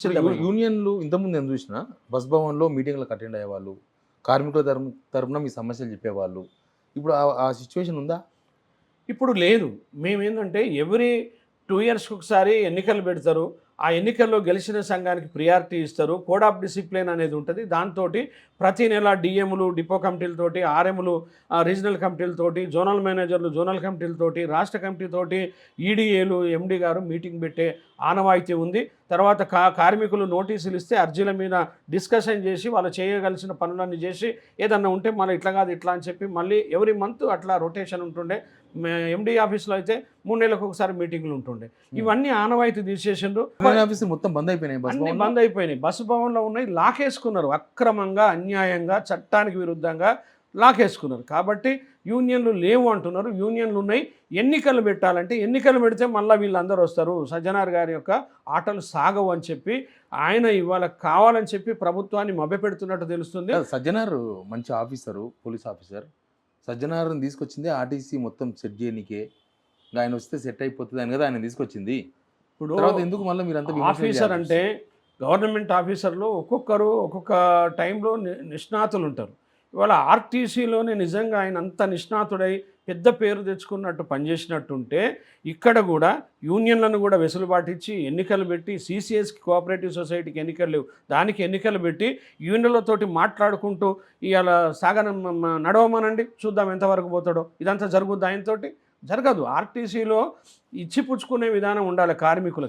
యూనియన్లు ఇంతకుముందు నేను చూసిన బస్ భవన్‌లో మీటింగ్‌లకు అటెండ్ అయ్యేవాళ్ళు. కార్మికుల తరపున మీ సమస్యలు చెప్పేవాళ్ళు. ఇప్పుడు ఆ సిట్యుయేషన్ ఉందా? ఇప్పుడు లేదు. మేమేందంటే ఎవ్రీ 2 ఇయర్స్‌కి ఒకసారి ఎన్నికలు పెడతారు. ఆ ఎన్నికల్లో గెలిచిన సంఘానికి ప్రియారిటీ ఇస్తారు. కోడ్ ఆఫ్ డిసిప్లిన్ అనేది ఉంటది. దాంతోటి ప్రతి నెల డీఎంలు, డిపో కమిటీలతోటి, ఆర్ఎంలు రీజనల్ కమిటీలతోటి, జోనల్ మేనేజర్లు, జోనల్ కమిటీలతోటి, రాష్ట్ర కమిటీతోటి ఈడీఏలు, ఎండీ గారు మీటింగ్ పెట్టే ఆనవాయితీ ఉంది. తర్వాత కార్మికులు నోటీసులు ఇస్తే అర్జీల మీద డిస్కషన్ చేసి వాళ్ళు చేయగలిసిన పనులన్నీ చేసి ఏదన్నా ఉంటే మళ్ళీ ఇట్లా కాదు ఇట్లా అని చెప్పి మళ్ళీ ఎవ్రీ మంత్ అట్లా రొటేషన్ ఉంటుండే. ఎండీ ఆఫీస్లో అయితే 3 నెలలకు ఒకసారి మీటింగ్లు ఉంటుండే. ఇవన్నీ ఆనవాయితీ తీసేసిండ్రు. ఆఫీసులు మొత్తం బంద్ అయిపోయినాయి. అన్ని బంద్ అయిపోయినాయి. బస్సు భవన్లో ఉన్నాయి లాకేసుకున్నారు. అక్రమంగా, అన్యాయంగా, చట్టానికి విరుద్ధంగా లాకేసుకున్నారు. కాబట్టి యూనియన్లు లేవు అంటున్నారు. యూనియన్లు ఉన్నాయి. ఎన్నికలు పెట్టాలంటే ఎన్నికలు పెడితే మళ్ళీ వీళ్ళందరూ వస్తారు. సజ్జనార్ గారి యొక్క ఆటలు సాగవు అని చెప్పి ఆయన ఇవాళ కావాలని చెప్పి ప్రభుత్వాన్ని మభ్యపెడుతున్నట్టు తెలుస్తుంది. సజ్జనార్ మంచి ఆఫీసరు, పోలీస్ ఆఫీసర్. సజ్జనార్ని తీసుకొచ్చింది ఆర్టీసీ మొత్తం సెట్ చేయనికే. ఆయన వస్తే సెట్ అయిపోతుంది అని కదా ఆయన తీసుకొచ్చింది. ఇప్పుడు ఎందుకు మళ్ళీ మీరంతా ఆఫీసర్ అంటే గవర్నమెంట్ ఆఫీసర్లు ఒక్కొక్కరు ఒక్కొక్క టైంలో నిష్ణాతులు ఉంటారు. ఇవాళ ఆర్టీసీలోనే నిజంగా ఆయన అంత నిష్ణాతుడై పెద్ద పేరు తెచ్చుకున్నట్టు పనిచేసినట్టుంటే ఇక్కడ కూడా యూనియన్లను కూడా వెసులుబాటు ఇచ్చి ఎన్నికలు పెట్టి సిసిఎస్కి కోఆపరేటివ్ సొసైటీకి ఎన్నికలు లేవు దానికి ఎన్నికలు పెట్టి యూనియన్లతోటి మాట్లాడుకుంటూ ఇవాళ నడవమనండి చూద్దాం ఎంతవరకు పోతాడో. ఇదంతా జరుగుద్ది ఆయనతోటి జరగదు. ఆర్టీసీలో ఇచ్చిపుచ్చుకునే విధానం ఉండాలి కార్మికులకు.